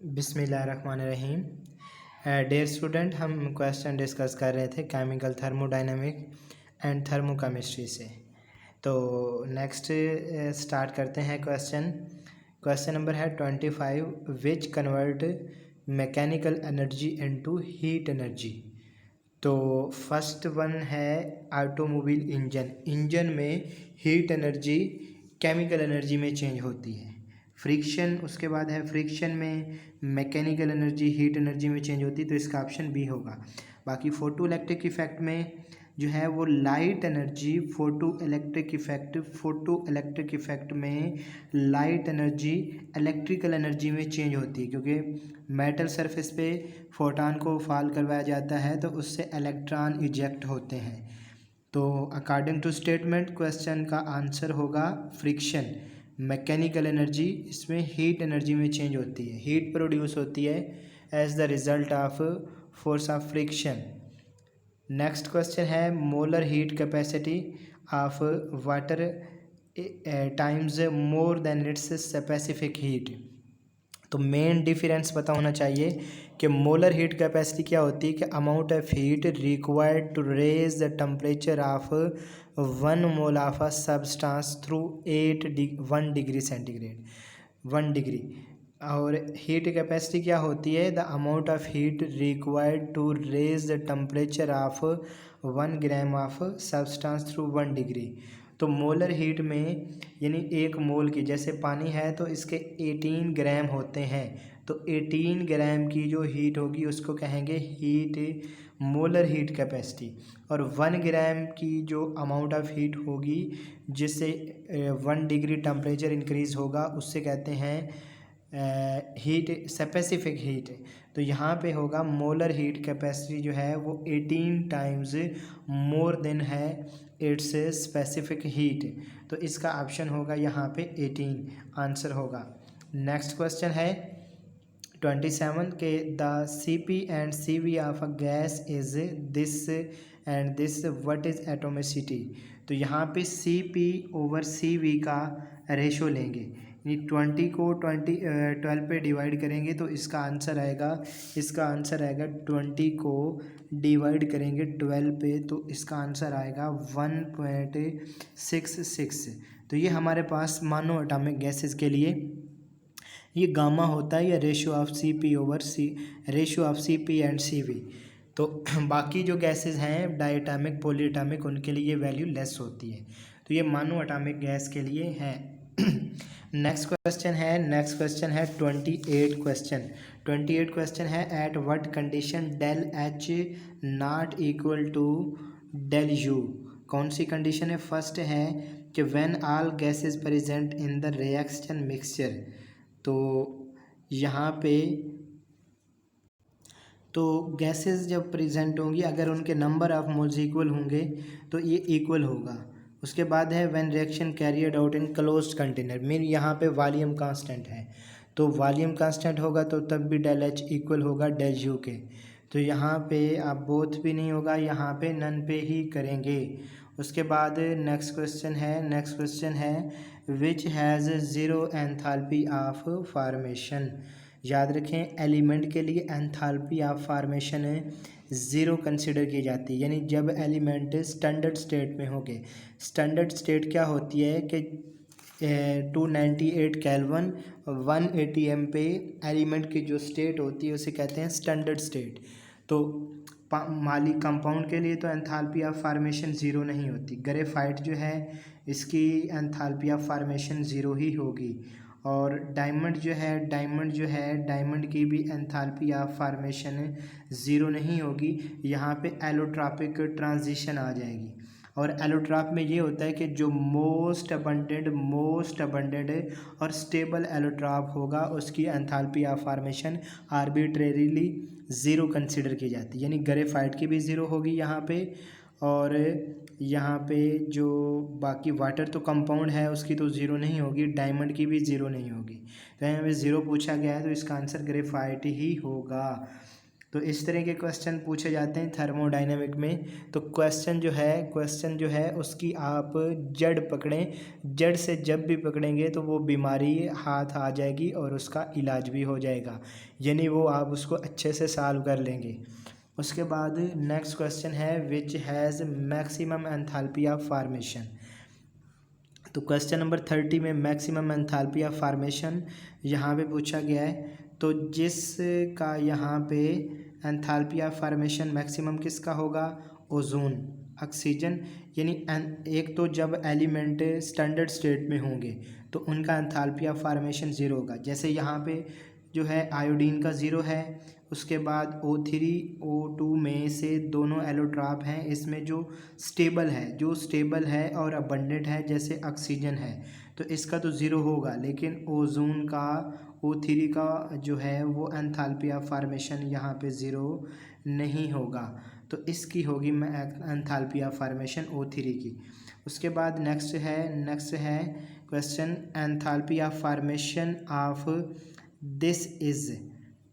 बिस्मिल्लाहिर्रहमानिर्रहीम। Dear student, हम question discuss कर रहे थे केमिकल थर्मोडायनेमिक एंड थर्मोकेमिस्ट्री से। तो नेक्स्ट स्टार्ट करते हैं क्वेश्चन नंबर है 25, which convert mechanical energy into heat energy. तो फर्स्ट वन है ऑटोमोबाइल इंजन में हीट एनर्जी केमिकल एनर्जी में चेंज होती है। फ्रिक्शन, उसके बाद है फ्रिक्शन में मैकेनिकल एनर्जी हीट एनर्जी में चेंज होती है, तो इसका ऑप्शन बी होगा। बाकी फोटो इलेक्ट्रिक इफेक्ट में जो है वो light energy, photo electric effect में लाइट एनर्जी इलेक्ट्रिकल एनर्जी में चेंज होती है, क्योंकि मेटल सरफेस पे फोटॉन को फॉल करवाया जाता है तो उससे इलेक्ट्रॉन इजेक्ट होते हैं। तो अकॉर्डिंग टू स्टेटमेंट क्वेश्चन का आंसर होगा फ्रिक्शन। मैकेनिकल एनर्जी इसमें हीट एनर्जी में चेंज होती है, हीट प्रोड्यूस होती है as the result of force of friction. Next question है molar heat capacity of water times more than its specific heat. तो मेन डिफरेंस पता होना चाहिए कि मोलर हीट कैपेसिटी क्या होती है कि amount of heat required to raise the temperature of 1 mole of a substance through 1 degree centigrade, 1 degree. और हीट कैपेसिटी क्या होती है, the amount of heat required to raise the temperature of 1 gram of substance through 1 degree. तो molar heat में यानी 1 मोल की, जैसे पानी है तो इसके 18 ग्राम होते हैं, तो 18 ग्राम की जो हीट होगी उसको कहेंगे हीट, मोलर हीट कैपेसिटी। और 1 ग्राम की जो अमाउंट ऑफ हीट होगी जिससे 1 डिग्री टेम्परेचर इंक्रीज होगा उससे कहते हैं हीट, स्पेसिफिक हीट। तो यहाँ पे होगा मोलर हीट कैपेसिटी जो है वो 18 टाइम्स मोर देन है इट्स स्पेसिफिक हीट। तो इसका ऑप्शन होगा यहाँ पे 18 आंसर होगा। नेक्स्ट क्वेश्चन है 27 के the CP and CV of a gas is this and this, what is atomicity. तो यहाँ पे CP/CV का रेशो लेंगे, यानी 20 को 12 पे डिवाइड करेंगे तो इसका आंसर आएगा 20 को डिवाइड करेंगे 12 पे तो इसका आंसर आएगा 1.66। तो ये हमारे पास मानो एटॉमिक गैसेस के लिए ये गामा होता है या ratio of CP and CV। तो बाकी जो गैसेस हैं डायटॉमिक, पॉलीएटॉमिक, उनके लिए ये वैल्यू लेस होती है, तो ये मानो एटॉमिक गैस के लिए है। नेक्स्ट क्वेश्चन है 28 क्वेश्चन है at what condition del H not equal to del U। कौन सी कंडीशन है, फर्स्ट है कि when all gases present in the reaction mixture. तो यहाँ पे तो गैसेस जब प्रेजेंट होंगी अगर उनके नंबर ऑफ मोल्स इक्वल होंगे तो ये इक्वल होगा। उसके बाद है when reaction carried out in closed container, mean यहाँ पे वॉल्यूम कांस्टेंट है, तो वॉल्यूम कांस्टेंट होगा तो तब भी डेल H इक्वल होगा डेल U के। तो यहाँ पे आप बोथ भी नहीं होगा, यहाँ पे नन पे ही करेंगे। उसके बाद नेक्स्ट क्वेश्चन है which has zero enthalpy of formation. याद रखें एलिमेंट के लिए enthalpy of formation zero consider की जाती है, यानी जब एलिमेंट स्टैंडर्ड स्टेट में होंगे। स्टैंडर्ड स्टेट क्या होती है कि 298 केल्विन 180 एम पे एलिमेंट की जो स्टेट होती है उसे कहते हैं स्टैंडर्ड स्टेट। तो माली कंपाउंड के लिए तो एंथैल्पी ऑफ फार्मेशन ज़ीरो नहीं होती। ग्रेफाइट जो है इसकी एंथैल्पी ऑफ फार्मेशन ज़ीरो ही होगी। और डायमंड की भी एंथैल्पी ऑफ फार्मेशन ज़ीरो नहीं होगी, यहाँ पे एलोट्रॉपिक ट्रांजिशन आ जाएगी। और एलोट्रॉप में ये होता है कि जो मोस्ट अबंडेंट और स्टेबल एलोट्रॉप होगा उसकी enthalpy of formation arbitrarily zero consider की जाती है, यानी ग्रेफाइट की भी ज़ीरो होगी यहाँ पे। और यहाँ पे जो बाकी वाटर तो कंपाउंड है उसकी तो ज़ीरो नहीं होगी, डायमंड की भी ज़ीरो नहीं होगी। तो यहाँ पे ज़ीरो पूछा गया है तो इसका आंसर ग्रेफाइट ही होगा। तो इस तरह के क्वेश्चन पूछे जाते हैं थर्मोडायनेमिक में। तो क्वेश्चन जो है उसकी आप जड़ पकड़ें, जड़ से जब भी पकड़ेंगे तो वो बीमारी हाथ आ जाएगी और उसका इलाज भी हो जाएगा, यानी वो आप उसको अच्छे से सॉल्व कर लेंगे। उसके बाद नेक्स्ट क्वेश्चन है which has maximum enthalpy of formation. तो क्वेश्चन नंबर 30 में मैक्सिमम एंथैल्पी ऑफ फॉर्मेशन यहाँ पे पूछा गया है। तो जिसका यहाँ पे एंथैल्पी ऑफ फॉर्मेशन मैक्सिमम किसका होगा, ओजोन, ऑक्सीजन, यानी एक तो जब एलिमेंट स्टैंडर्ड स्टेट में होंगे तो उनका एंथैल्पी ऑफ फॉर्मेशन ज़ीरो होगा। जैसे यहाँ पे जो है आयोडीन का ज़ीरो है, उसके बाद O3 O2 में से दोनों एलोट्रॉप हैं, इसमें जो स्टेबल है और अबंडेंट है जैसे ऑक्सीजन है, तो इसका तो ज़ीरो होगा। लेकिन ओजोन का O3 का जो है वो एंथैल्पी ऑफ फॉर्मेशन यहाँ पे ज़ीरो नहीं होगा, तो इसकी होगी एंथैल्पी ऑफ फॉर्मेशन O3 की। उसके बाद नेक्स्ट है question enthalpy of formation of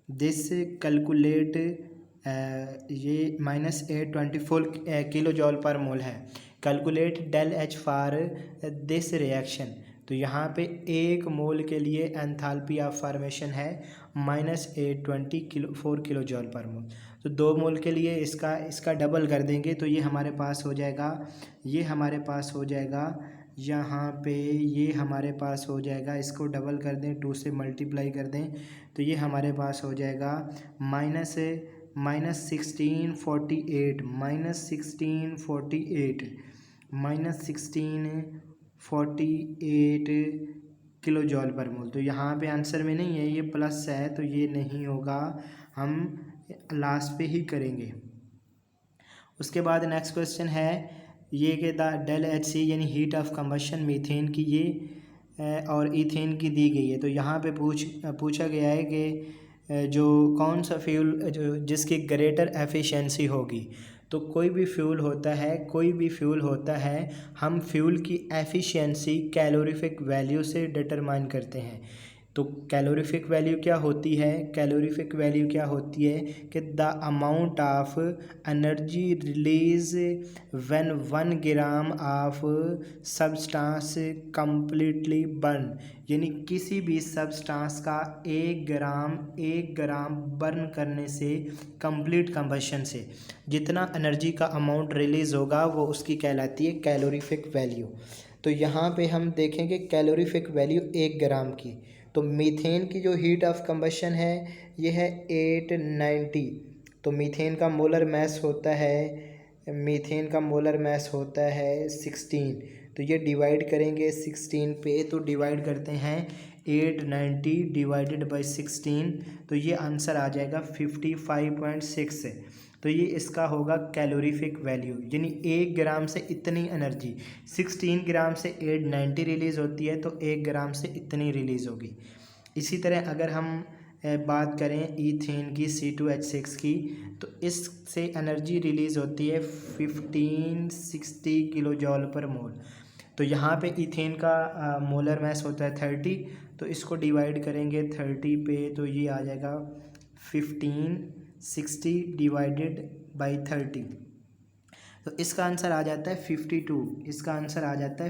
this calculate, ये -824 किलो जॉल पर मोल है। Calculate del H for this reaction. तो यहाँ पे 1 मोल के लिए एंथैल्पी ऑफ फॉर्मेशन है -824 किलो जॉल पर मोल। तो 2 मोल के लिए इसका डबल कर देंगे तो ये हमारे पास हो जाएगा, यहाँ पे ये हमारे पास हो जाएगा, इसको डबल कर दें, 2 से मल्टीप्लाई कर दें तो ये हमारे पास हो जाएगा -1648 किलो जॉल पर मोल। तो यहाँ पे आंसर में नहीं है, ये प्लस है तो ये नहीं होगा, हम लास्ट पे ही करेंगे। उसके बाद नेक्स्ट क्वेश्चन है ये कि द डेल एच सी यानी हीट ऑफ कंबशन मीथेन की ये और ईथेन की दी गई है। तो यहाँ पे पूछा गया है कि जो कौन सा फ्यूल जो जिसकी ग्रेटर एफिशिएंसी होगी। तो कोई भी फ्यूल होता है, हम फ्यूल की एफिशिएंसी कैलोरीफिक वैल्यू से डिटरमाइन करते हैं। तो कैलोरीफिक वैल्यू क्या होती है कि the amount of energy release when 1 gram of substance completely burn, यानी किसी भी सब्सटेंस का 1 ग्राम बर्न करने से, कंप्लीट कंबशन से जितना एनर्जी का अमाउंट रिलीज़ होगा वो उसकी कहलाती है कैलोरीफिक वैल्यू। तो यहाँ पे हम देखेंगे कैलोरीफिक वैल्यू 1 ग्राम की। तो मीथेन की जो हीट ऑफ कंबशन है ये है 890। तो मीथेन का मोलर मैस होता है 16। तो ये डिवाइड करेंगे 16 पे, तो डिवाइड करते हैं 890 डिवाइडेड बाई 16, तो ये आंसर आ जाएगा 55.6। तो ये इसका होगा कैलोरीफिक वैल्यू, यानी 1 ग्राम से इतनी एनर्जी, 16 ग्राम से 890 रिलीज़ होती है तो 1 ग्राम से इतनी रिलीज़ होगी। इसी तरह अगर हम बात करें ईथेन की C2H6 की, तो इससे एनर्जी रिलीज़ होती है 1560 किलो जॉल पर मोल। तो यहाँ पे ईथेन का मोलर मैस होता है 30, तो इसको डिवाइड करेंगे 30 पे तो ये आ जाएगा 1560 डिवाइडेड बाई 30, तो इसका आंसर आ जाता है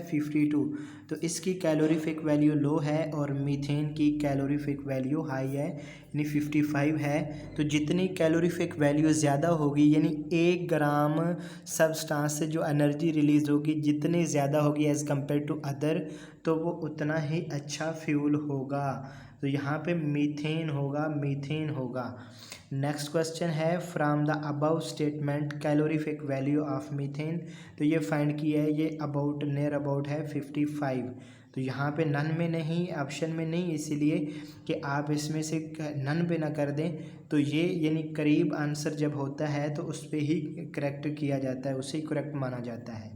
52। तो इसकी कैलोरीफिक वैल्यू लो है और मीथेन की कैलोरीफिक वैल्यू हाई है, यानी 55 है। तो जितनी कैलोरीफिक वैल्यू ज़्यादा होगी, यानी 1 ग्राम सब्सटेंस से जो एनर्जी रिलीज़ होगी जितनी ज़्यादा होगी एज़ कम्पेयर टू अदर, तो वो उतना ही अच्छा फ्यूल होगा। तो यहाँ पे मीथेन होगा। नेक्स्ट क्वेश्चन है from the above statement calorific value of methane. तो ये फाइंड किया है, ये अबाउट नियर अबाउट है 55। तो यहाँ पे नन में नहीं, ऑप्शन में नहीं, इसीलिए कि आप इसमें से नन पे ना कर दें। तो ये यानी करीब आंसर जब होता है तो उस पर ही करेक्ट किया जाता है, उसे ही करेक्ट माना जाता है।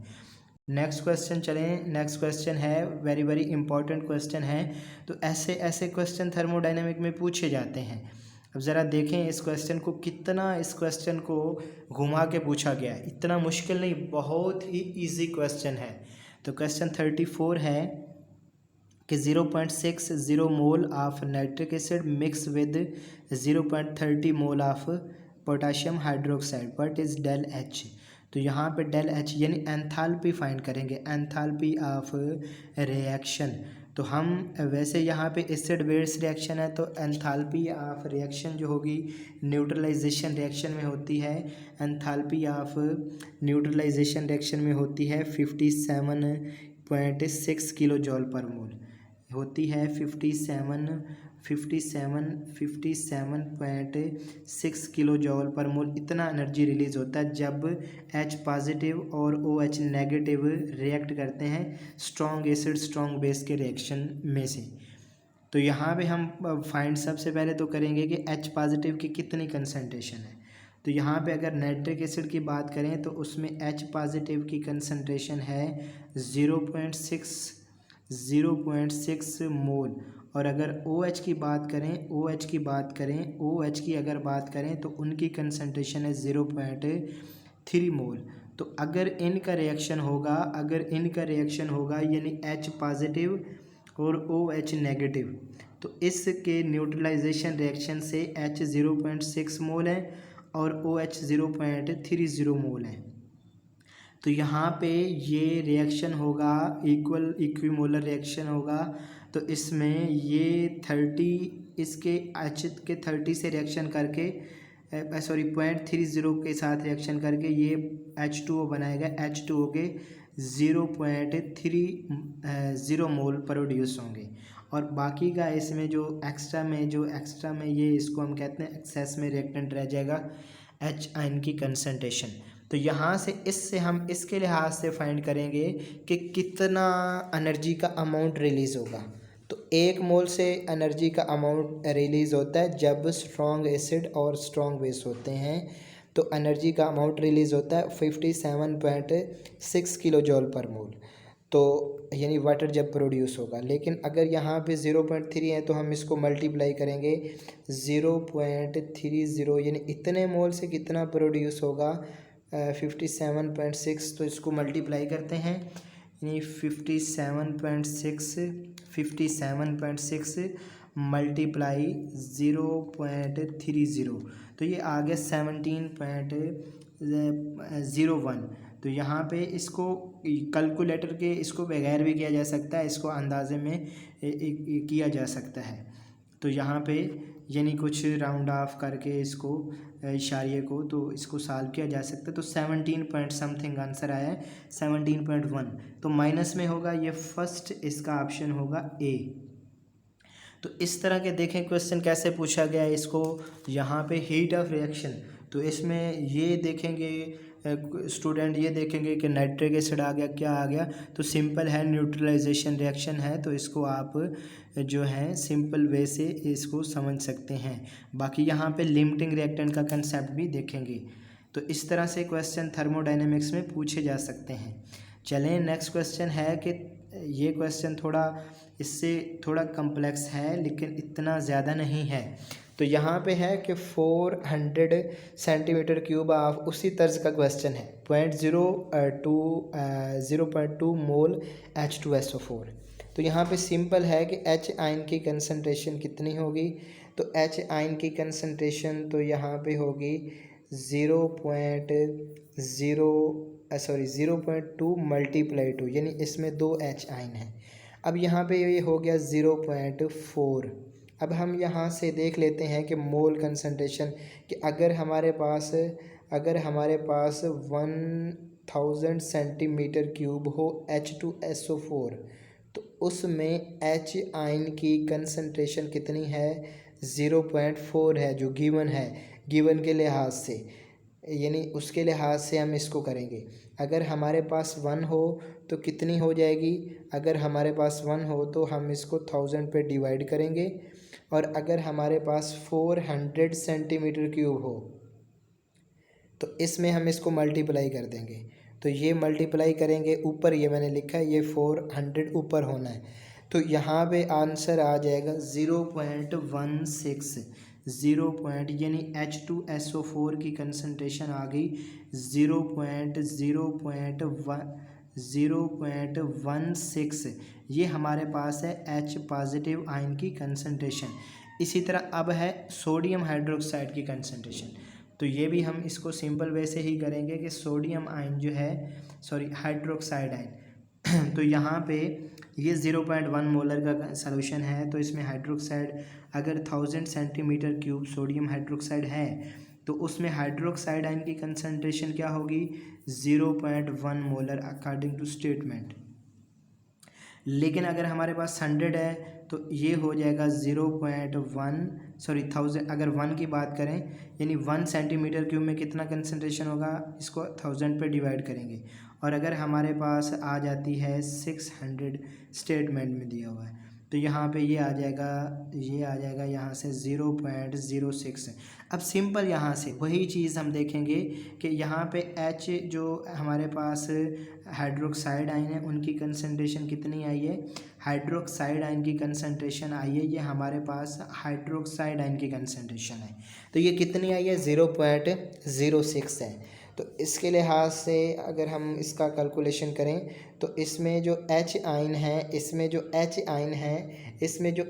नेक्स्ट क्वेश्चन चलें। नेक्स्ट क्वेश्चन है वेरी वेरी इंपॉर्टेंट क्वेश्चन है। तो ऐसे क्वेश्चन थर्मोडायनेमिक में पूछे जाते हैं। अब ज़रा देखें इस क्वेश्चन को घुमा के पूछा गया है। इतना मुश्किल नहीं, बहुत ही इजी क्वेश्चन है। तो क्वेश्चन 34 है कि 0.60 mole of nitric acid mix with 0.30 mole of potassium hydroxide, what is del H. तो यहाँ पे डेल एच यानी एंथैल्पी फाइंड करेंगे, एंथैल्पी ऑफ रिएक्शन। तो हम वैसे यहाँ पे एसिड बेस रिएक्शन है तो एंथैल्पी ऑफ रिएक्शन जो होगी न्यूट्रलाइजेशन रिएक्शन में होती है, एंथैल्पी ऑफ न्यूट्रलाइजेशन रिएक्शन में होती है 57.6 किलो जॉल पर मोल होती है, 57.6 किलो जॉल पर मोल इतना एनर्जी रिलीज होता है जब H पॉजिटिव और OH नेगेटिव रिएक्ट करते हैं स्ट्रॉन्ग एसिड स्ट्रॉन्ग बेस के रिएक्शन में से। तो यहाँ पे हम फाइंड सबसे पहले तो करेंगे कि H पॉजिटिव की कितनी कंसंट्रेशन है। तो यहाँ पे अगर नाइट्रिक एसिड की बात करें तो उसमें H पॉजिटिव की कंसंट्रेशन है 0.6 मोल, और अगर OH की बात करें तो उनकी कंसंट्रेशन है 0.3 मोल। तो अगर इनका रिएक्शन होगा यानी H पॉजिटिव और OH नेगेटिव, तो इसके न्यूट्रलाइजेशन रिएक्शन से H 0.6 मोल है और OH 0.30 मोल है। तो यहाँ पे ये रिएक्शन होगा इक्विमोलर रिएक्शन होगा। तो इसमें ये 30 इसके H के 30 से रिएक्शन करके 0.30 के साथ रिएक्शन करके ये H2O बनाएगा, H2O के 0.30 मोल प्रोड्यूस होंगे, और बाकी का इसमें जो एक्स्ट्रा में ये इसको हम कहते हैं एक्सेस में रिएक्टेंट रह जाएगा H आयन की कंसंट्रेशन। तो यहाँ से इससे हम इसके लिहाज से फाइंड करेंगे कि कितना एनर्जी का अमाउंट रिलीज़ होगा। तो 1 मोल से एनर्जी का अमाउंट रिलीज़ होता है जब स्ट्रॉन्ग एसिड और स्ट्रॉन्ग बेस होते हैं, तो एनर्जी का अमाउंट रिलीज़ होता है 57.6 किलो जॉल पर मोल, तो यानी वाटर जब प्रोड्यूस होगा। लेकिन अगर यहाँ पे 0.3 है तो हम इसको मल्टीप्लाई करेंगे 0.30 यानी इतने मोल से कितना प्रोड्यूस होगा 57.6, तो इसको मल्टीप्लाई करते हैं यानी 57.6 मल्टीप्लाई 0.30, तो ये आ गया 17.01। तो यहाँ पे इसको कैलकुलेटर के इसको बगैर भी किया जा सकता है, इसको अंदाजे में किया जा सकता है। तो यहाँ पे यानी कुछ राउंड ऑफ करके इसको इशारिये को तो इसको सॉल्व किया जा सकता है। तो 17 पॉइंट समथिंग आंसर आया है 17.1, तो माइनस में होगा, ये फर्स्ट इसका ऑप्शन होगा ए। तो इस तरह के देखें क्वेश्चन कैसे पूछा गया है इसको। यहाँ पे हीट ऑफ रिएक्शन, तो इसमें ये देखेंगे स्टूडेंट, ये देखेंगे कि नाइट्रिक एसिड आ गया, क्या आ गया, तो सिंपल है न्यूट्रलाइजेशन रिएक्शन है, तो इसको आप जो है सिंपल वे से इसको समझ सकते हैं। बाकी यहाँ पे लिमिटिंग रिएक्टेंट का कंसेप्ट भी देखेंगे। तो इस तरह से क्वेश्चन थर्मोडायनेमिक्स में पूछे जा सकते हैं। चलें नेक्स्ट क्वेश्चन है कि ये क्वेश्चन थोड़ा इससे थोड़ा कम्प्लेक्स है लेकिन इतना ज़्यादा नहीं है। तो यहाँ पे है कि 400 सेंटीमीटर क्यूब ऑफ उसी तर्ज का क्वेश्चन है 0.2 मोल H2SO4। तो यहाँ पे सिंपल है कि H आयन की कंसंट्रेशन कितनी होगी, तो H आयन की कंसंट्रेशन तो यहाँ पे होगी 0.2 मल्टीप्लाई 2, यानी इसमें 2 H आयन है। अब यहाँ पे ये हो गया 0.4। अब हम यहाँ से देख लेते हैं कि मोल कंसंट्रेशन, कि अगर हमारे पास 1000 सेंटीमीटर क्यूब हो H2SO4, तो उसमें H आयन की कंसंट्रेशन कितनी है 0.4 है, जो गिवन है, गिवन के लिहाज से, यानी उसके लिहाज से हम इसको करेंगे। अगर हमारे पास 1 हो तो कितनी हो जाएगी, अगर हमारे पास 1 हो तो हम इसको 1000 पे डिवाइड करेंगे, और अगर हमारे पास 400 सेंटीमीटर क्यूब हो तो इसमें हम इसको मल्टीप्लाई कर देंगे। तो ये मल्टीप्लाई करेंगे, ऊपर ये मैंने लिखा है, ये 400 ऊपर होना है, तो यहाँ पे आंसर आ जाएगा 0.16 यानी H2SO4 की कंसंट्रेशन आ गई 0.16। ये हमारे पास है H पॉजिटिव आयन की कंसंट्रेशन। इसी तरह अब है सोडियम हाइड्रोक्साइड की कंसंट्रेशन। तो ये भी हम इसको सिंपल वे से ही करेंगे कि सोडियम आयन जो है, सॉरी हाइड्रोक्साइड आयन तो यहाँ पे ये 0.1 मोलर का सॉल्यूशन है। तो इसमें हाइड्रोक्साइड अगर 1000 सेंटीमीटर क्यूब सोडियम हाइड्रोक्साइड है तो उसमें हाइड्रोक्साइड आयन की कंसंट्रेशन क्या होगी, 0.1 मोलर अकॉर्डिंग टू स्टेटमेंट। लेकिन अगर हमारे पास 100 है तो ये हो जाएगा 0.1, सॉरी 1000, अगर 1 की बात करें यानी 1 सेंटीमीटर क्यूब में कितना कंसंट्रेशन होगा, इसको 1000 पे डिवाइड करेंगे। और अगर हमारे पास आ जाती है 600 स्टेटमेंट में दिया हुआ है तो यहाँ पे ये आ जाएगा यहाँ से 0.06। अब सिंपल यहाँ से वही चीज़ हम देखेंगे कि यहाँ पे H जो हमारे पास हाइड्रोक्साइड आयन है उनकी कंसंट्रेशन कितनी आई है, हाइड्रोक्साइड आयन की कंसंट्रेशन आई है, ये हमारे पास हाइड्रोक्साइड आयन की कंसंट्रेशन है तो ये कितनी आई है, 0.06 है। तो इसके लिहाज से अगर हम इसका कैलकुलेशन करें तो इसमें जो H आयन है, इसमें जो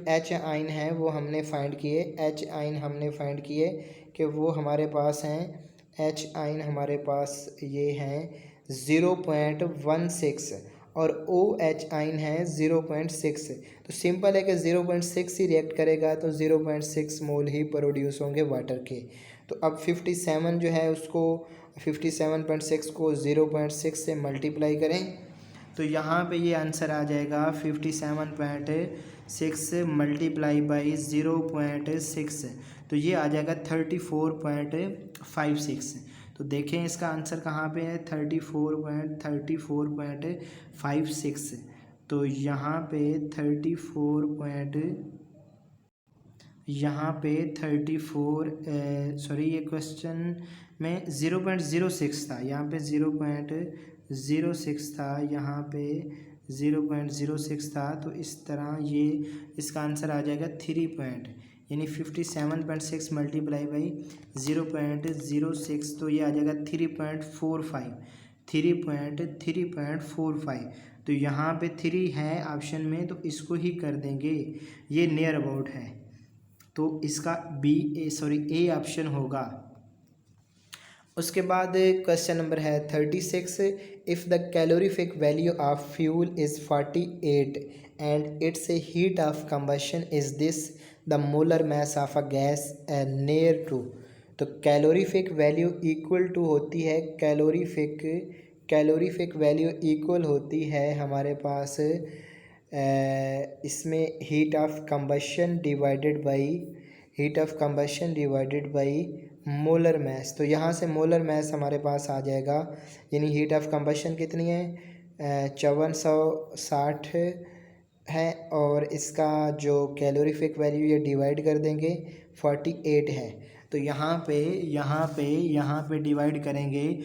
H आयन है वो हमने फाइंड किए, H आयन हमने फाइंड किए कि वो हमारे पास हैं, H आयन हमारे पास ये हैं 0.16 और OH आयन है 0.6। तो सिंपल है कि 0.6 ही रिएक्ट करेगा तो 0.6 मोल ही प्रोड्यूस होंगे वाटर के। तो अब 57 जो है उसको 57.6 को 0.6 से मल्टीप्लाई करें तो यहाँ पे ये आंसर आ जाएगा 57.6 मल्टीप्लाई बाई 0.6 तो ये आ जाएगा 34.56। तो देखें इसका आंसर कहाँ पे है, 34.56। तो यहाँ पे 34 ये क्वेश्चन में 0.06 था, यहाँ पे 0.06 था, यहाँ पे 0.06 था। तो इस तरह ये इसका आंसर आ जाएगा 3 पॉइंट यानी 57.6 मल्टीप्लाई बाई 0.06 तो ये आ जाएगा 3.45। तो यहाँ पे 3 है ऑप्शन में तो इसको ही कर देंगे, ये नियर अबाउट है तो इसका ए ऑप्शन होगा। उसके बाद क्वेश्चन नंबर है 36, if the calorific value of fuel is 48 and its heat of combustion is this the molar mass of a gas near to. तो कैलोरीफिक वैल्यू इक्वल टू होती है, कैलोरीफिक वैल्यू इक्वल होती है हमारे पास इसमें heat of combustion divided by molar mass. तो यहाँ से मोलर मास हमारे पास आ जाएगा यानी हीट ऑफ कंबशन कितनी है, 5460 है और इसका जो कैलोरीफिक वैल्यू ये डिवाइड कर देंगे 48 है। तो यहाँ पे डिवाइड करेंगे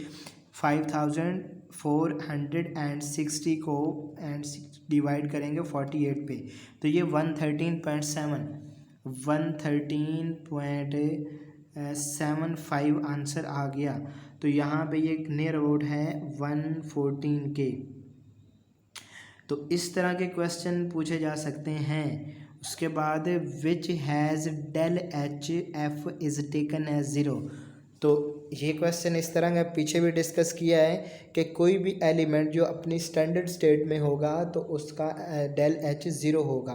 5460 को एंड डिवाइड करेंगे 48 पे तो ये 113.75 आंसर आ गया। तो यहाँ पे ये नियर अबाउट है 114 के। तो इस तरह के क्वेश्चन पूछे जा सकते हैं। उसके बाद which has del H F is taken as 0। तो ये क्वेश्चन इस तरह का पीछे भी डिस्कस किया है कि कोई भी एलिमेंट जो अपनी स्टैंडर्ड स्टेट में होगा तो उसका डेल एच 0 होगा।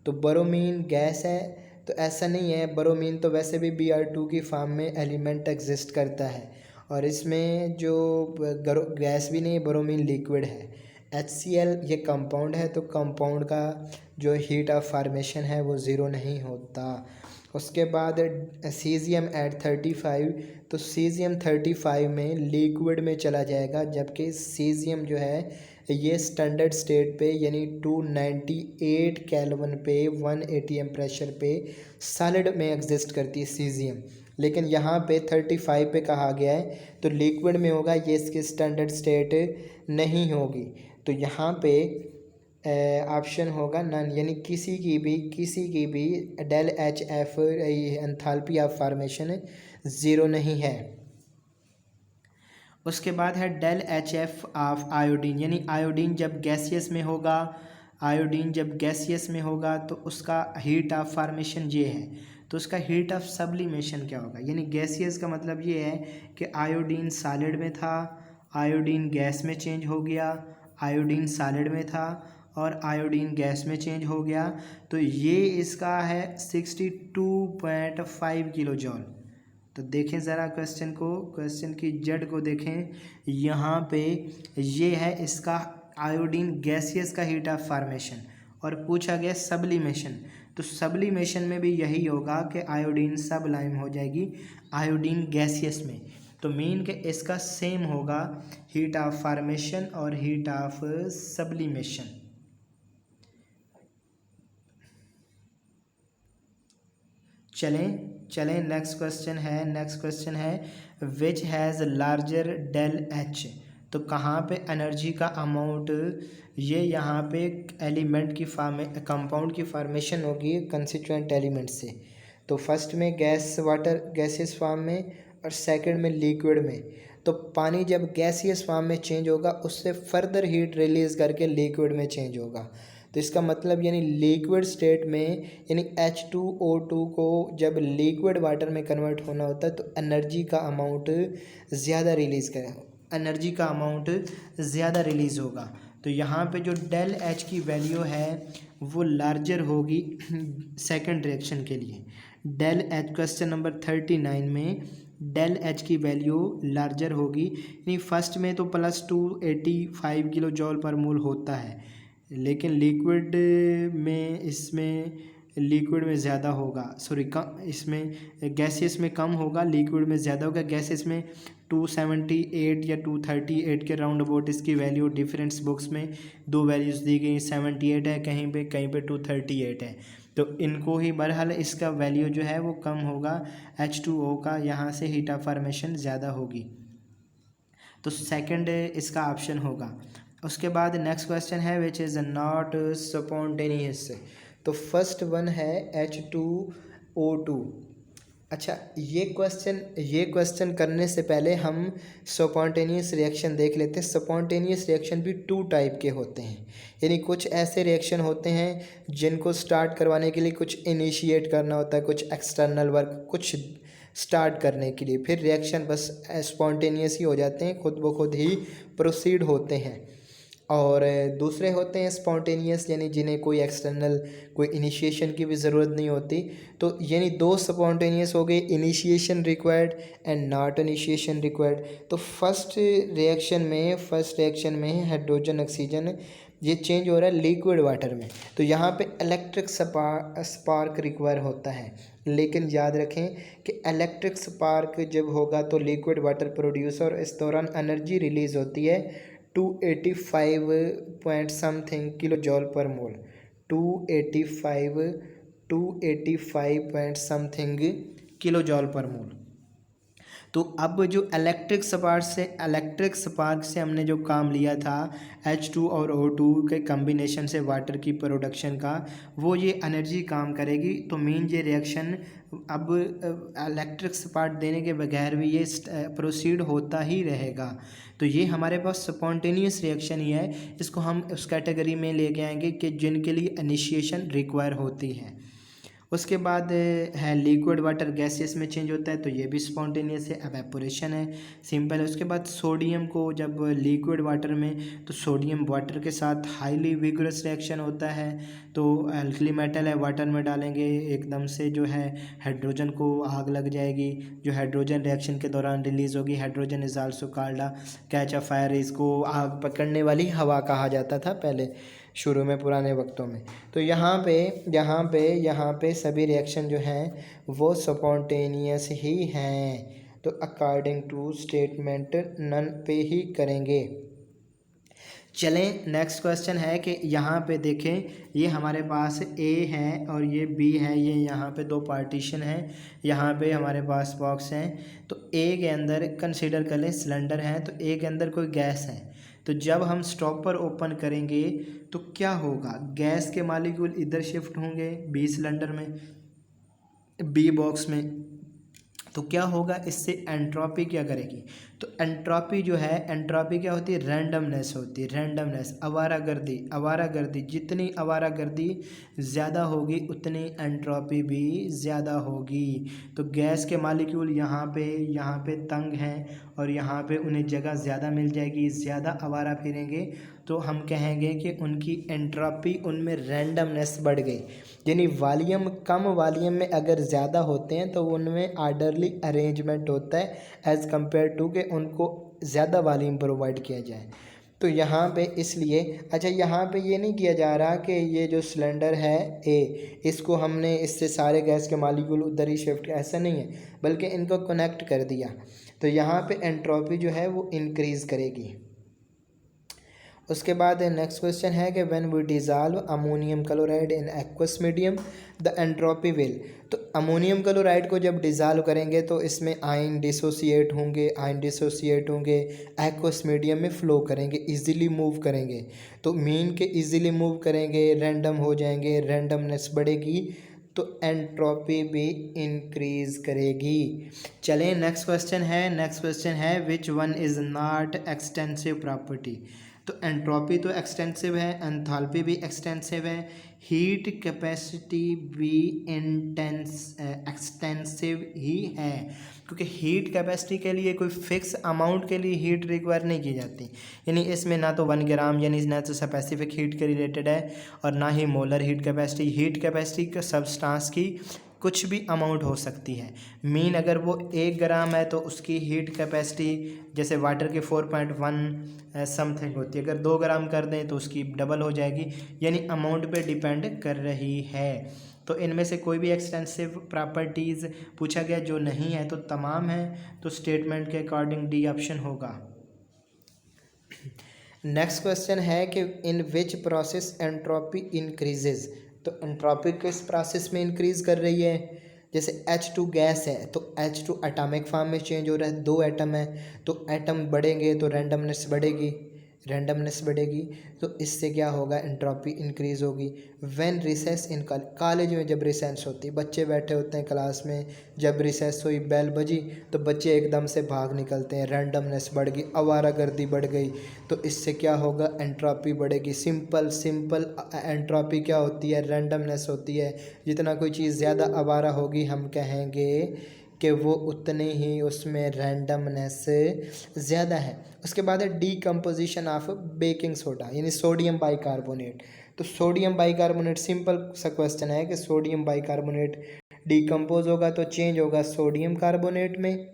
तो ब्रोमीन गैस है तो ऐसा नहीं है, ब्रोमीन तो वैसे भी Br2 की फॉर्म में एलिमेंट एग्जिस्ट करता है और इसमें जो गैस भी नहीं, ब्रोमीन लिक्विड है। HCl ये कंपाउंड है तो कंपाउंड का जो हीट ऑफ फार्मेशन है वो 0 नहीं होता। उसके बाद सीजियम एट 35, तो सीजियम 35 में लिक्विड में चला जाएगा, जबकि सीजियम जो है ये स्टैंडर्ड स्टेट पे यानी 298 केल्विन पे 1 atm प्रेशर पे सॉलिड में एग्जिस्ट करती है सीजियम। लेकिन यहाँ पे 35 पे कहा गया है तो लिक्विड में होगा, ये इसकी स्टैंडर्ड स्टेट नहीं होगी। तो यहाँ पे ऑप्शन होगा नन, यानी किसी की भी del H F enthalpy of formation 0 नहीं है। उसके बाद है del H F of iodine, यानी आयोडीन जब गैसियस में होगा आयोडीन जब गैसियस में होगा तो उसका हीट ऑफ फॉर्मेशन ये है, तो उसका हीट ऑफ सब्लिमेशन क्या होगा। यानी गैसियस का मतलब ये है कि आयोडीन सॉलिड में था, आयोडीन गैस में चेंज हो गया, आयोडीन सॉलिड में था और आयोडीन गैस में चेंज हो गया। तो ये इसका है 62.5 किलो जॉल। तो देखें ज़रा क्वेश्चन को, क्वेश्चन की जड़ को देखें। यहाँ पे ये है इसका आयोडीन गैसियस का हीट ऑफ फॉर्मेशन और पूछा गया सब्लिमेशन। तो सब्लिमेशन में भी यही होगा कि आयोडीन सबलाइम हो जाएगी आयोडीन गैसियस में। तो मीन के इसका सेम होगा हीट ऑफ फॉर्मेशन और हीट ऑफ सब्लिमेशन। चलें नेक्स्ट क्वेश्चन है which has larger del H. तो कहाँ पे एनर्जी का अमाउंट, ये यहाँ पे एलिमेंट की कंपाउंड की फॉर्मेशन होगी कंस्टिट्यूएंट एलिमेंट से। तो फर्स्ट में गैसियस फॉर्म में और सेकंड में लिक्विड में। तो पानी जब गैसियस फॉर्म में चेंज होगा उससे फर्दर हीट रिलीज करके लिक्विड में चेंज होगा। तो इसका मतलब यानी लिक्विड स्टेट में यानी H2O2 को जब लिक्विड वाटर में कन्वर्ट होना होता है तो एनर्जी का अमाउंट ज़्यादा रिलीज़ होगा। तो यहाँ पे जो डेल एच की वैल्यू है वो लार्जर होगी सेकंड रिएक्शन के लिए। डेल एच क्वेश्चन नंबर 39 में डेल एच की वैल्यू लार्जर होगी, यानी फर्स्ट में तो +285 किलो जॉल पर मोल होता है, लेकिन लिक्विड में ज़्यादा होगा, इसमें गैसियस में कम होगा, लिक्विड में ज़्यादा होगा। गैसियस में 278 या 238 के राउंड अबाउट इसकी वैल्यू, डिफरेंस बुक्स में दो वैल्यूज़ दी गई, 78 है कहीं पे 238 है। तो इनको ही बहरहाल इसका वैल्यू जो है वो कम होगा H2O का, यहाँ से हीट ऑफ फॉर्मेशन ज़्यादा होगी। तो सेकंड इसका ऑप्शन होगा। उसके बाद नेक्स्ट क्वेश्चन है विच इज़ नॉट स्पॉन्टेनियस। तो फर्स्ट वन है H2O2। अच्छा, ये क्वेश्चन करने से पहले हम स्पॉन्टेनियस रिएक्शन देख लेते हैं। स्पॉन्टेनियस रिएक्शन भी 2 टाइप के होते हैं, यानी कुछ ऐसे रिएक्शन होते हैं जिनको स्टार्ट करवाने के लिए कुछ इनिशिएट करना होता है, कुछ एक्सटर्नल वर्क, कुछ स्टार्ट करने के लिए, फिर रिएक्शन बस स्पॉन्टेनियस ही हो जाते हैं, खुद ब खुद ही प्रोसीड होते हैं। और दूसरे होते हैं स्पॉन्टेनियस, यानी जिन्हें कोई एक्सटर्नल कोई इनिशिएशन की भी ज़रूरत नहीं होती। तो यानी 2 स्पॉन्टेनियस हो गए, initiation required and not initiation required. तो फर्स्ट रिएक्शन में हाइड्रोजन ऑक्सीजन ये चेंज हो रहा है लिक्विड वाटर में, तो यहाँ पे इलेक्ट्रिक स्पार्क रिक्वायर होता है। लेकिन याद रखें कि इलेक्ट्रिक स्पार्क जब होगा तो लिक्विड वाटर प्रोड्यूस, और इस दौरान एनर्जी रिलीज होती है 285 point something kilo joule per मोल, 285 point something kilo joule per मोल। तो अब जो इलेक्ट्रिक स्पार्क से हमने जो काम लिया था H2 और O2 के कम्बिनेशन से वाटर की प्रोडक्शन का, वो ये एनर्जी काम करेगी। तो मेन ये रिएक्शन अब इलेक्ट्रिक स्पार्क देने के बगैर भी ये प्रोसीड होता ही रहेगा। तो ये हमारे पास स्पॉन्टेनियस रिएक्शन ही है, इसको हम उस कैटेगरी में लेके आएंगे कि जिनके लिए इनिशिएशन रिक्वायर होती है। उसके बाद है लिक्विड वाटर गैसियस में चेंज होता है, तो ये भी स्पॉन्टेनियस है, एवेपोरेशन है, सिंपल है। उसके बाद सोडियम को जब लिक्विड वाटर में, तो सोडियम वाटर के साथ हाईली विगरस रिएक्शन होता है, तो अल्कली मेटल है वाटर में डालेंगे, एकदम से जो है हाइड्रोजन को आग लग जाएगी, जो हाइड्रोजन रिएक्शन के दौरान रिलीज होगी। Hydrogen is also called catch a fire, इसको आग पकड़ने वाली हवा कहा जाता था पहले शुरू में पुराने वक्तों में। तो यहाँ पे सभी रिएक्शन जो हैं वो स्पॉन्टेनियस ही हैं, तो अकॉर्डिंग टू स्टेटमेंट नन पे ही करेंगे। चलें नेक्स्ट क्वेश्चन है कि यहाँ पे देखें, ये हमारे पास A है और ये B है, ये यहाँ पे 2 पार्टीशन है, यहाँ पे हमारे पास बॉक्स हैं। तो A के अंदर कंसीडर कर लें सिलेंडर है, तो A के अंदर कोई गैस है, तो जब हम स्टॉपर ओपन करेंगे तो क्या होगा, गैस के मालिक्यूल इधर शिफ्ट होंगे B सिलेंडर में, B बॉक्स में, तो क्या होगा, इससे एंट्रोपी क्या करेगी, तो एंट्रोपी जो है, एंट्रोपी क्या होती है, रैंडमनेस होती है, रैंडमनेस, आवारागर्दी। आवारागर्दी, जितनी आवारागर्दी ज़्यादा होगी उतनी एंट्रोपी भी ज़्यादा होगी। तो गैस के मालिक्यूल यहाँ पे तंग हैं और यहाँ पे उन्हें जगह ज़्यादा मिल जाएगी, ज़्यादा आवारा फिरेंगे, तो हम कहेंगे कि उनकी एंट्रोपी, उनमें रैंडमनेस बढ़ गई। यानी वॉल्यूम, कम वॉल्यूम में अगर ज़्यादा होते हैं तो उनमें आर्डरली अरेंजमेंट होता है एज़ कम्पेयर टू कि उनको ज़्यादा वॉल्यूम प्रोवाइड किया जाए। तो यहाँ पे इसलिए, अच्छा यहाँ पे ये नहीं किया जा रहा कि ये जो सिलेंडर है ए, इसको हमने इससे सारे गैस के मालिक्यूल उधर ही शिफ्ट, ऐसा नहीं है, बल्कि इनको कनेक्ट कर दिया। तो यहाँ पे एंट्रोपी जो है वो इंक्रीज़ करेगी। उसके बाद नेक्स्ट क्वेश्चन है कि when we dissolve ammonium chloride in aqueous medium the entropy will. तो अमोनियम क्लोराइड को जब डिज़ाल्व करेंगे तो इसमें आयन डिसोसिएट होंगे, एक्वस मीडियम में फ़्लो करेंगे, इजीली मूव करेंगे। तो मीन के इजीली मूव करेंगे, रैंडम हो जाएंगे, रैंडमनेस बढ़ेगी, तो एंट्रोपी भी इंक्रीज़ करेगी। चलें नेक्स्ट क्वेश्चन है which one is not extensive property. तो एंट्रोपी तो एक्सटेंसिव है, एंथैल्पी भी एक्सटेंसिव है, हीट कैपेसिटी भी एक्सटेंसिव ही है, क्योंकि हीट कैपेसिटी के लिए कोई फिक्स अमाउंट के लिए हीट रिक्वायर नहीं की जाती। यानी इसमें ना तो 1 ग्राम यानी ना तो स्पेसिफिक हीट के रिलेटेड है और ना ही मोलर हीट कैपेसिटी का सब्सटेंस की कुछ भी अमाउंट हो सकती है। मीन अगर वो 1 ग्राम है तो उसकी हीट कैपेसिटी जैसे वाटर के 4.1 समथिंग होती है, अगर 2 ग्राम कर दें तो उसकी डबल हो जाएगी, यानी अमाउंट पे डिपेंड कर रही है। तो इनमें से कोई भी एक्सटेंसिव प्रॉपर्टीज़ पूछा गया जो नहीं है तो तमाम है, तो स्टेटमेंट के अकॉर्डिंग डी ऑप्शन होगा। नेक्स्ट क्वेश्चन है कि इन विच प्रोसेस एंट्रोपी इंक्रीजेज। तो एंट्रोपी किस प्रोसेस में इंक्रीज़ कर रही है। जैसे H2 गैस है तो H2 एटॉमिक फॉर्म में चेंज हो रहा है, 2 एटम है तो एटम बढ़ेंगे तो रैंडमनेस बढ़ेगी, तो इससे क्या होगा, एंट्रोपी इंक्रीज़ होगी। व्हेन रिसेस इन कॉलेज में जब रिसेस होती है, बच्चे बैठे होते हैं क्लास में, जब रिसेस हुई, बेल बजी तो बच्चे एकदम से भाग निकलते हैं, रैंडमनेस बढ़ गई, आवारागर्दी बढ़ गई, तो इससे क्या होगा, एंट्रोपी बढ़ेगी। सिंपल एंट्रोपी क्या होती है, रैंडमनेस होती है। जितना कोई चीज़ ज़्यादा आवारा होगी हम कहेंगे कि वो उतने ही उसमें रैंडमनेस ज़्यादा है। उसके बाद है डीकम्पोजिशन ऑफ बेकिंग सोडा यानी सोडियम बाइकार्बोनेट। तो सोडियम बाइकार्बोनेट, सिंपल सा क्वेश्चन है कि सोडियम बाइकार्बोनेट डीकम्पोज होगा तो चेंज होगा सोडियम कार्बोनेट में,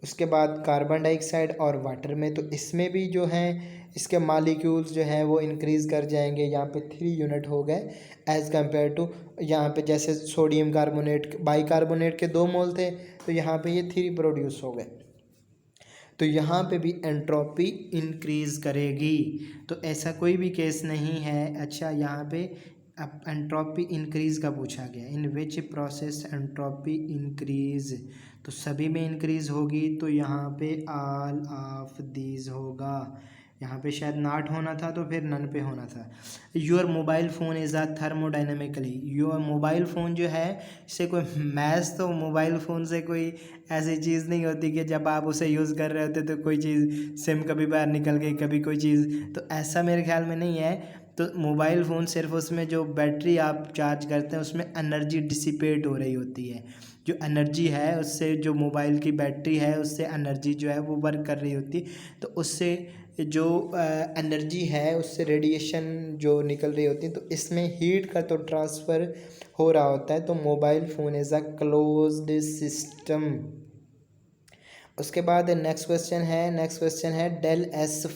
उसके बाद कार्बन डाइऑक्साइड और वाटर में। तो इसमें भी जो हैं इसके मालिक्यूल्स जो हैं वो इंक्रीज़ कर जाएंगे, यहाँ पे 3 यूनिट हो गए एज़ कम्पेयर टू यहाँ पे जैसे सोडियम कार्बोनेट बाइकार्बोनेट के 2 मोल थे तो यहाँ पे ये 3 प्रोड्यूस हो गए, तो यहाँ पे भी एंट्रोपी इंक्रीज़ करेगी। तो ऐसा कोई भी केस नहीं है। अच्छा यहाँ पे अब एंट्रोपी इंक्रीज़ का पूछा गया, इन विच प्रोसेस एंट्रोपी इंक्रीज़, तो सभी में इंक्रीज़ होगी, तो यहाँ पे ऑल ऑफ दीज होगा। यहाँ पे शायद नॉट होना था तो फिर नन पे होना था। Your mobile phone is a thermodynamically, your mobile phone जो है इससे कोई मैथ्स, तो मोबाइल फ़ोन से कोई ऐसी चीज़ नहीं होती कि जब आप उसे यूज़ कर रहे होते तो कोई चीज़ सिम कभी बाहर निकल गई, कभी कोई चीज़, तो ऐसा मेरे ख्याल में नहीं है। तो मोबाइल फ़ोन सिर्फ उसमें जो बैटरी आप चार्ज करते हैं उसमें एनर्जी डिसिपेट हो रही होती है, जो एनर्जी है उससे, जो मोबाइल की बैटरी है उससे एनर्जी जो है वो वर्क कर रही होती है, तो उससे जो एनर्जी है उससे रेडिएशन जो निकल रही होती है, तो इसमें हीट का तो ट्रांसफ़र हो रहा होता है। तो mobile phone is a closed system. उसके बाद नेक्स्ट क्वेश्चन है del S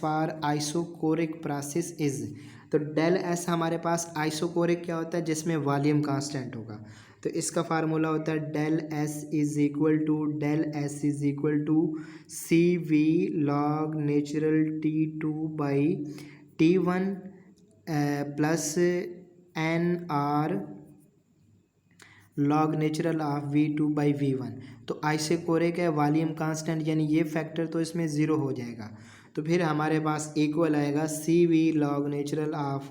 for isochoric process is. तो डेल एस हमारे पास आइसोकोरिक क्या होता है, जिसमें वॉल्यूम कांस्टेंट होगा, तो इसका फार्मूला होता है del S is equal to C V log natural T2 by T1 plus N R log natural of V2 by V1। तो आइसोकोरिक है, वॉल्यूम कांस्टेंट, यानी ये फैक्टर तो इसमें ज़ीरो हो जाएगा, तो फिर हमारे पास इक्वल आएगा CV log natural of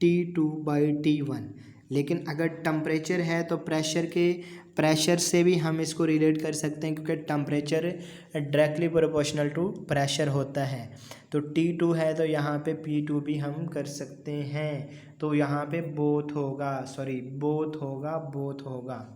T2 by T1। लेकिन अगर टेम्परेचर है तो प्रेशर से भी हम इसको रिलेट कर सकते हैं, क्योंकि temperature directly proportional to pressure होता है। तो T2 है तो यहाँ पे P2 भी हम कर सकते हैं। तो यहाँ पे बोथ होगा।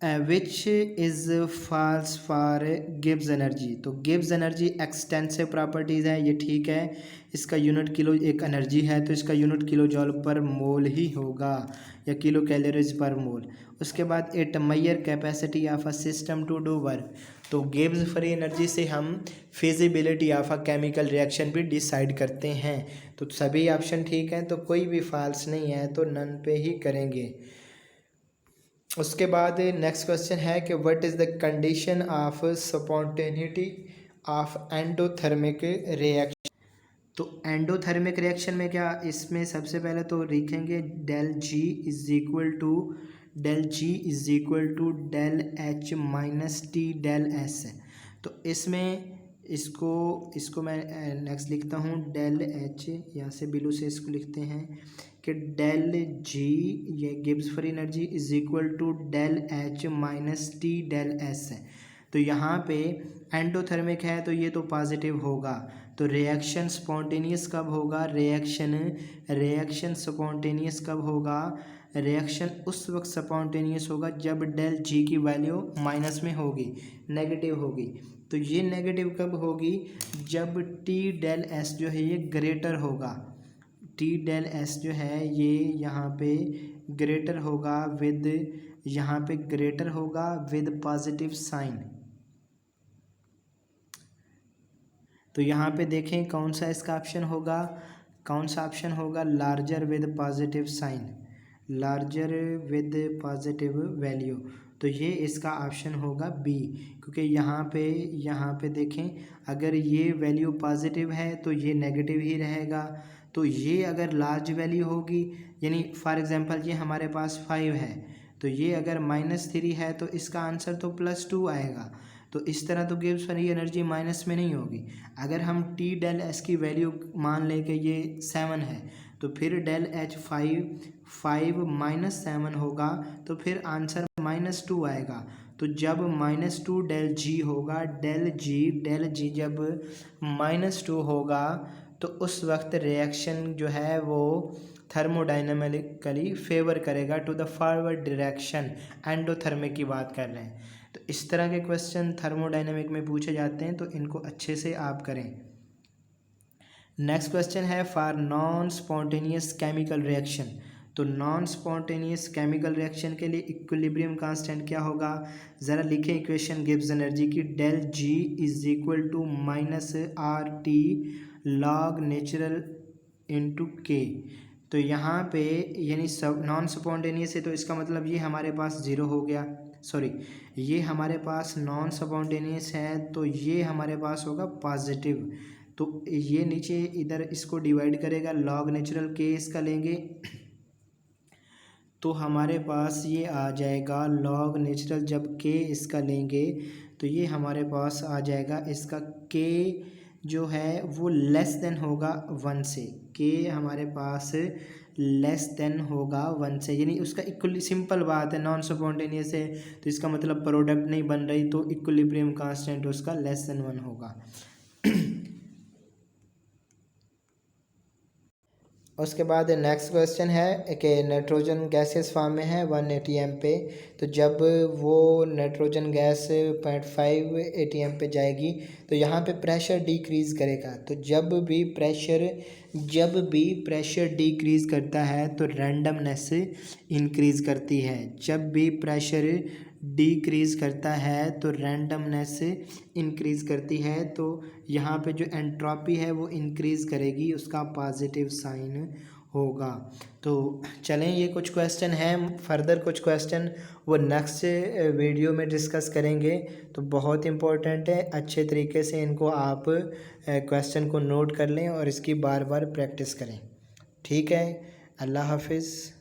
Which is false for Gibbs energy. तो गिब्स एनर्जी एक्सटेंसिव प्रॉपर्टीज़ है, ये ठीक है। इसका यूनिट किलो एक एनर्जी है तो इसका यूनिट किलो जॉल पर मोल ही होगा या किलो कैलोरीज पर मोल। उसके बाद it measure capacity of a system to do work. तो गिब्स फ्री एनर्जी से हम feasibility of a chemical reaction भी डिसाइड करते हैं। तो सभी ऑप्शन ठीक हैं, तो कोई भी फॉल्स नहीं है, तो नन पे ही करेंगे। उसके बाद नेक्स्ट क्वेश्चन है कि what is the condition of spontaneity of endothermic reaction. तो एंडोथर्मिक रिएक्शन में क्या, इसमें सबसे पहले तो लिखेंगे del G is equal to del H minus T del S. तो इसमें इसको मैं नेक्स्ट लिखता हूँ डेल एच, यहाँ से बिलू से इसको लिखते हैं कि डेल जी, ये Gibbs free energy is equal to del H minus T del S. तो यहाँ पे एंडोथर्मिक है तो ये तो पॉजिटिव होगा। तो रिएक्शन स्पॉन्टेनियस कब होगा, रिएक्शन स्पॉन्टेनियस कब होगा, रिएक्शन उस वक्त स्पॉन्टेनियस होगा जब डेल जी की वैल्यू माइनस में होगी, नेगेटिव होगी। तो ये नेगेटिव कब होगी, जब टी डेल एस जो है ये ग्रेटर होगा। टी डेल एस जो है ये यहाँ पे ग्रेटर होगा विद पॉजिटिव साइन। तो यहाँ पे देखें कौन सा इसका ऑप्शन होगा, larger with positive sign, larger with positive value. तो ये इसका ऑप्शन होगा बी, क्योंकि यहाँ पे देखें अगर ये वैल्यू पॉजिटिव है तो ये नेगेटिव ही रहेगा। तो ये अगर लार्ज वैल्यू होगी, यानी फॉर एग्जांपल ये हमारे पास 5 है तो ये अगर -3 है तो इसका आंसर तो +2 आएगा। तो इस तरह तो गिब्स फ्री एनर्जी माइनस में नहीं होगी। अगर हम टी डेल एस की वैल्यू मान लें कि ये 7 है तो फिर डेल एच 5 माइनस 7 होगा तो फिर आंसर -2 आएगा। तो जब -2 डेल जी होगा, डेल जी जब -2 होगा तो उस वक्त रिएक्शन जो है वो थर्मोडाइनमिकली फेवर करेगा to the forward direction. Endothermic की बात कर रहे हैं। तो इस तरह के क्वेश्चन थर्मोडाइनमिक में पूछे जाते हैं, तो इनको अच्छे से आप करें। नेक्स्ट क्वेश्चन है for non spontaneous chemical reaction. तो नॉन स्पॉन्टेनियस केमिकल रिएक्शन के लिए इक्विलिब्रियम कांस्टेंट क्या होगा, ज़रा लिखें इक्वेशन गिब्स एनर्जी की। Del G is equal to -RT log natural into K. तो यहाँ पे यानी सब नॉन स्पॉन्टेनियस है तो इसका मतलब ये हमारे पास 0 हो गया, ये हमारे पास नॉन स्पॉन्टेनियस है तो ये हमारे पास होगा पॉजिटिव। तो ये नीचे इधर इसको डिवाइड करेगा, लॉग नेचुरल के इसका लेंगे तो हमारे पास ये आ जाएगा लॉग नेचुरल, जब के इसका लेंगे तो ये हमारे पास आ जाएगा, इसका के जो है वो लेस देन होगा 1 से, के हमारे पास लेस देन होगा 1 से, यानी उसका इक्वली, सिंपल बात है नॉन स्पॉन्टेनियस है तो इसका मतलब प्रोडक्ट नहीं बन रही तो इक्विलिब्रियम कांस्टेंट उसका लेस देन 1 होगा। उसके बाद नेक्स्ट क्वेश्चन है कि नाइट्रोजन गैसेस फॉर्म में है 1 ATM पे। तो जब वो नाइट्रोजन गैस 0.5 ATM पे जाएगी तो यहाँ पे प्रेशर डिक्रीज़ करेगा। तो जब भी प्रेशर डिक्रीज़ करता है तो रैंडमनेस इंक्रीज़ करती है। जब भी प्रेशर डिक्रीज़ करता है तो रैंडमनेस इंक्रीज़ करती है। तो यहाँ पे जो एंट्रोपी है वो इंक्रीज़ करेगी, उसका पॉजिटिव साइन होगा। तो चलें, ये कुछ क्वेश्चन हैं, फर्दर कुछ क्वेश्चन वो नेक्स्ट वीडियो में डिस्कस करेंगे। तो बहुत इम्पोर्टेंट है, अच्छे तरीके से इनको आप क्वेश्चन को नोट कर लें और इसकी बार बार प्रैक्टिस करें। ठीक है, अल्लाह हाफिज़।